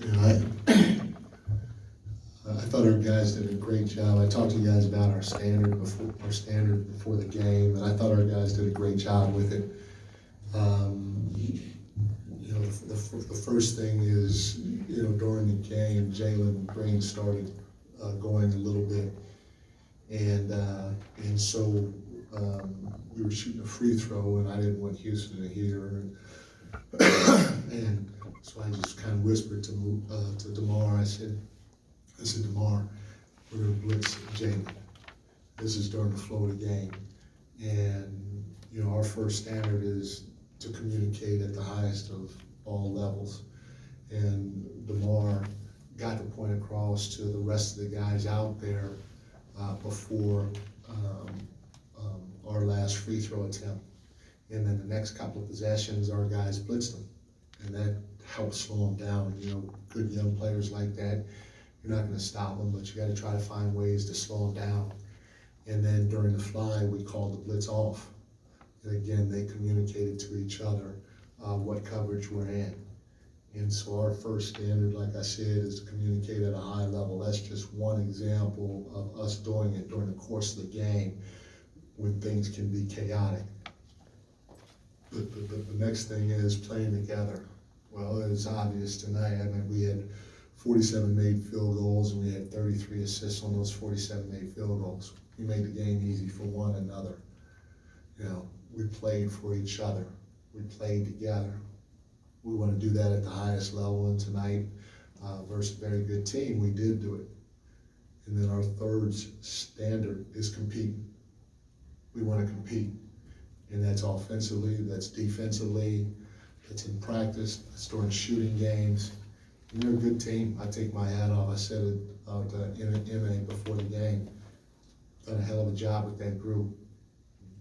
You know, I thought our guys did a great job. I talked to you guys about our standard before the game, and I thought our guys did a great job with it. You know, the first thing is, you know, during the game, Jalen Green started going a little bit, and so we were shooting a free throw, and I didn't want Houston to hear, and so I just kind of whispered to DeMar. I said, DeMar, we're going to blitz Jalen. This is during the flow of the game. And, you know, our first standard is to communicate at the highest of all levels. And DeMar got the point across to the rest of the guys out there before our last free throw attempt. And then the next couple of possessions, our guys blitzed them. And that helped slow them down. You know, good young players like that, you're not going to stop them, but you got to try to find ways to slow them down. And then during the fly, we called the blitz off. And again, they communicated to each other what coverage we're in. And so our first standard, like I said, is to communicate at a high level. That's just one example of us doing it during the course of the game when things can be chaotic. The next thing is playing together. Well, it was obvious tonight. I mean, we had 47 made field goals, and we had 33 assists on those 47 made field goals. We made the game easy for one another. You know, we played for each other. We played together. We want to do that at the highest level, and tonight, versus a very good team, we did do it. And then our third standard is compete. We want to compete. And that's offensively, that's defensively, that's in practice, that's during shooting games. And they're a good team. I take my hat off. I said it out in MA before the game. Done a hell of a job with that group.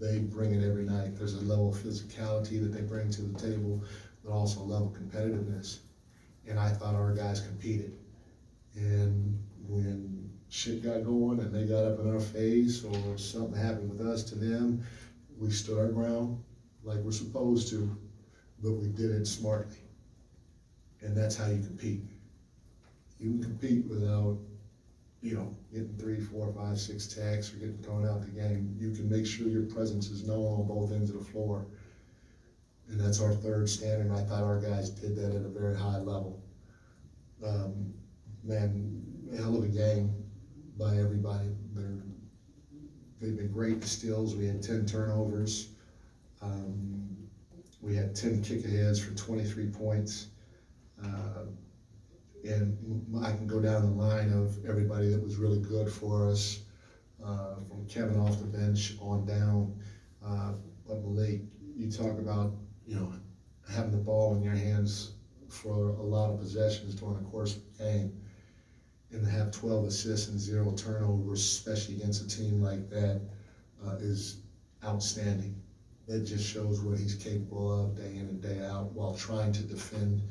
They bring it every night. There's a level of physicality that they bring to the table, but also a level of competitiveness. And I thought our guys competed. And when shit got going and they got up in our face or something happened with us to them, we stood our ground like we're supposed to, but we did it smartly. And that's how you compete. You can compete without, you know, getting 3, 4, 5, 6 tacks or getting thrown out the game. You can make sure your presence is known on both ends of the floor. And that's our third standard. I thought our guys did that at a very high level. Man, hell of a game by everybody. They've been great in steals. We had 10 turnovers. We had 10 kick-aheads for 23 points. And I can go down the line of everybody that was really good for us, from Kevin off the bench on down. But Malik, you talk about, you know, having the ball in your hands for a lot of possessions during the course of the game, and to have 12 assists and 0 turnovers, especially against a team like that, is outstanding. That just shows what he's capable of day in and day out while trying to defend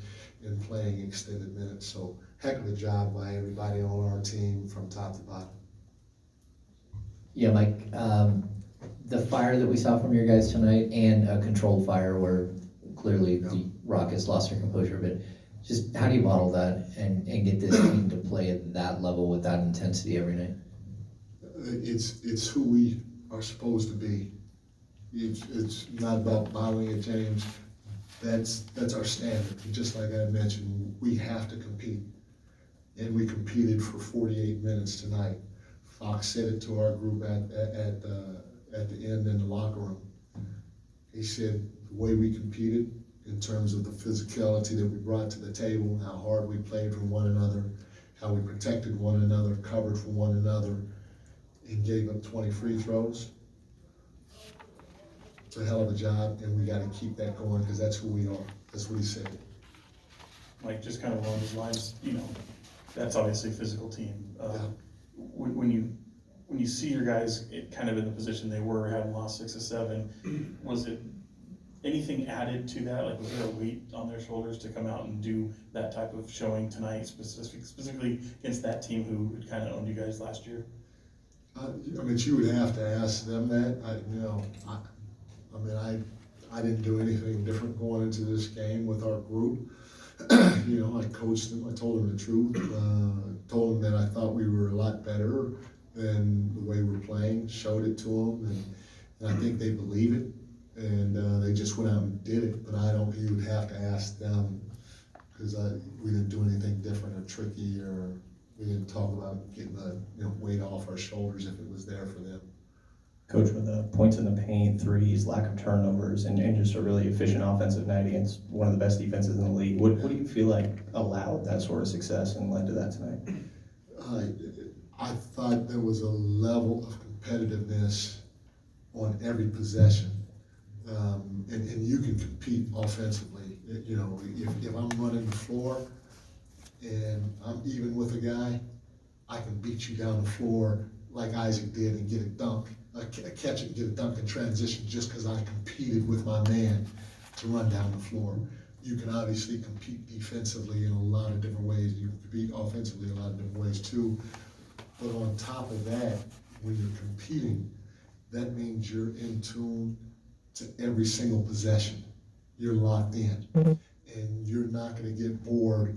and playing extended minutes. So heck of a job by everybody on our team from top to bottom. Yeah, Mike, the fire that we saw from your guys tonight and a controlled fire where clearly the Rockets lost their composure, but just how do you model that and get this team to play at that level with that intensity every night? It's who we are supposed to be. It's not about bottling it, James. That's our standard. And just like I mentioned, we have to compete. And we competed for 48 minutes tonight. Fox said it to our group at the end in the locker room. He said the way we competed in terms of the physicality that we brought to the table, how hard we played for one another, how we protected one another, covered for one another, and gave up 20 free throws. It's a hell of a job, and we got to keep that going because that's who we are. That's what he said. Like, just kind of along those lines, you know, that's obviously a physical team. When you see your guys kind of in the position they were, having lost 6 or 7, was it anything added to that? Like, was there a weight on their shoulders to come out and do that type of showing tonight, specifically against that team who kind of owned you guys last year? I mean, you would have to ask them that. I didn't do anything different going into this game with our group. You know, I coached them, I told them the truth, told them that I thought we were a lot better than the way we're playing, showed it to them, and I think they believe it, and they just went out and did it, but you would have to ask them, because we didn't do anything different or tricky, or we didn't talk about getting the weight off our shoulders if it was there for them. Coach, with the points in the paint, threes, lack of turnovers, and just a really efficient offensive night against one of the best defenses in the league, what do you feel like allowed that sort of success and led to that tonight? I thought there was a level of competitiveness on every possession. And you can compete offensively. You know, if I'm running the floor and I'm even with a guy, I can beat you down the floor like Isaac did and get a dunk. I catch it and get a dunk in transition just because I competed with my man to run down the floor. You can obviously compete defensively in a lot of different ways. You can compete offensively in a lot of different ways too. But on top of that, when you're competing, that means you're in tune to every single possession. You're locked in. And you're not going to get bored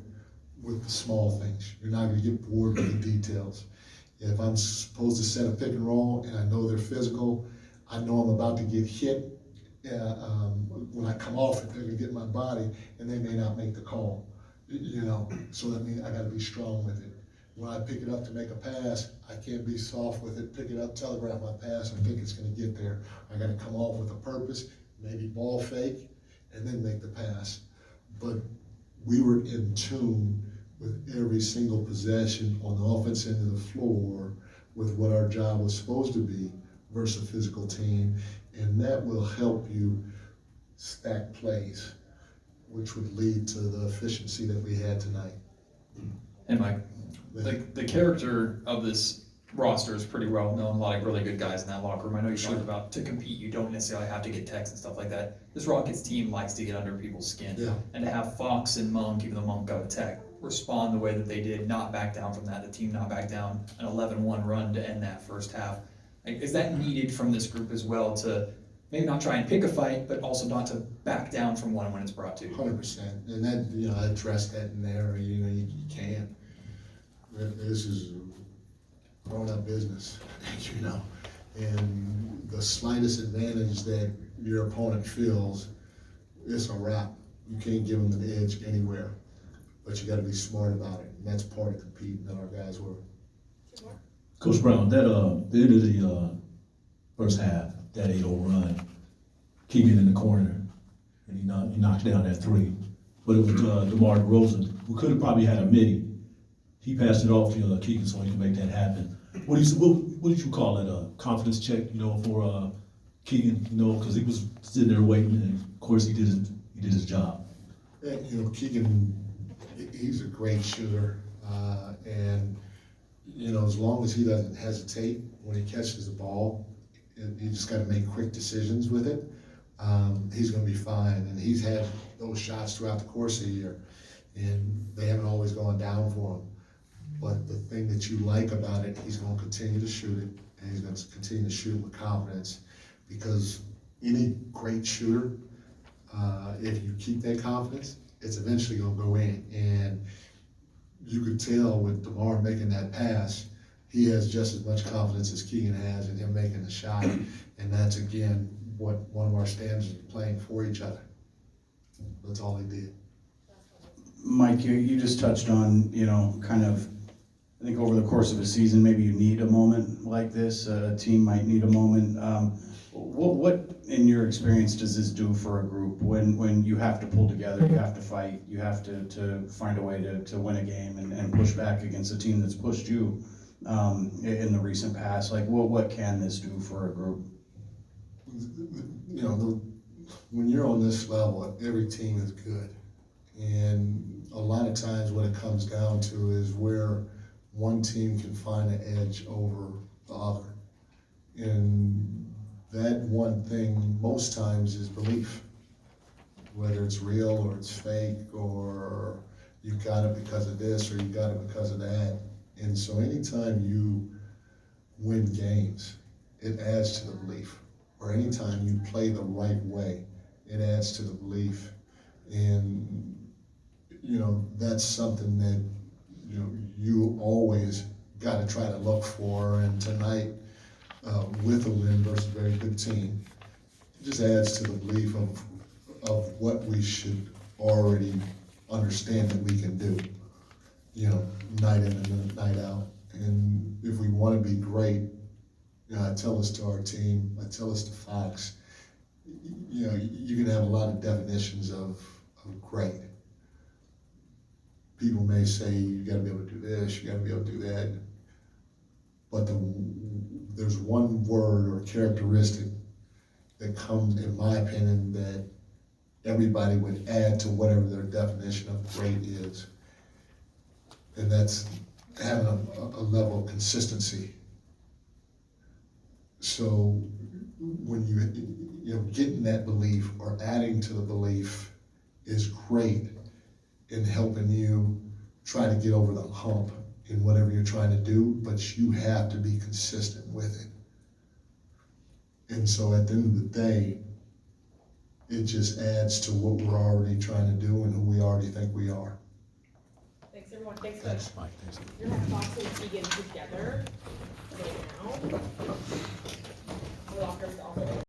with the small things. You're not going to get bored with the details. If I'm supposed to set a pick and roll and I know they're physical, I know I'm about to get hit. When I come off it, they're going to get my body and they may not make the call. You know, so that means I got to be strong with it. When I pick it up to make a pass, I can't be soft with it, pick it up, telegraph my pass, and think it's going to get there. I got to come off with a purpose, maybe ball fake, and then make the pass. But we were in tune with every single possession on the offense end of the floor with what our job was supposed to be versus a physical team, and that will help you stack plays, which would lead to the efficiency that we had tonight. And Mike, the character of this roster is pretty well known. A lot of really good guys in that locker room. I know you talked about to compete, you don't necessarily have to get texts and stuff like that. This Rockets team likes to get under people's skin. Yeah. And to have Fox and Monk, even though Monk got a tech, respond the way that they did, not back down from that. The team not back down, an 11-1 run to end that first half. Like, is that needed from this group as well to maybe not try and pick a fight, but also not to back down from one when it's brought to? 100%, and that, I addressed that in there, you can. This is grown-up business, and the slightest advantage that your opponent feels, it's a wrap. You can't give them an edge anywhere, but you got to be smart about it, and that's part of competing that our guys were. Coach Brown, the end of the first half, that 8-0 run, Keegan in the corner, and he knocked down that three. But it was DeMar DeRozan, who could have probably had a midi. He passed it off to Keegan so he could make that happen. What did you call it? A confidence check, for Keegan, because he was sitting there waiting, and of course he did his job. And, Keegan, he's a great shooter, and as long as he doesn't hesitate when he catches the ball, you just got to make quick decisions with it. He's going to be fine, and he's had those shots throughout the course of the year, and they haven't always gone down for him. But the thing that you like about it, he's going to continue to shoot it, and he's going to continue to shoot with confidence, because any great shooter, if you keep that confidence, it's eventually going to go in. And you could tell with DeMar making that pass, he has just as much confidence as Keegan has in him making the shot. And that's, again, what one of our standards is, playing for each other. That's all he did. Mike, you just touched on, kind of, I think over the course of a season, maybe you need a moment like this. A team might need a moment. What, in your experience, does this do for a group when you have to pull together, you have to fight, you have to find a way to win a game and push back against a team that's pushed you in the recent past? Like, what can this do for a group? When you're on this level, every team is good. And a lot of times what it comes down to is where one team can find an edge over the other. And that one thing most times is belief, whether it's real or it's fake, or you got it because of this or you got it because of that. And so anytime you win games, it adds to the belief. Or anytime you play the right way, it adds to the belief. And you know, that's something that, you know, you always gotta try to look for, and tonight, with a win versus a very good team, it just adds to the belief of what we should already understand that we can do, you know, night in and night out. And if we wanna be great, you know, I tell this to our team, I tell this to Fox, you know, you can have a lot of definitions of great. People may say, you gotta be able to do this, you gotta be able to do that. But there's one word or characteristic that comes, in my opinion, that everybody would add to whatever their definition of great is. And that's having a level of consistency. So when you know, getting that belief or adding to the belief is great in helping you try to get over the hump in whatever you're trying to do, but you have to be consistent with it. And so at the end of the day, it just adds to what we're already trying to do and who we already think we are. Thanks, everyone. Thanks, Thanks, Coach. Mike. Thanks. You're gonna have Fox and Keegan together right now. Our lockers also.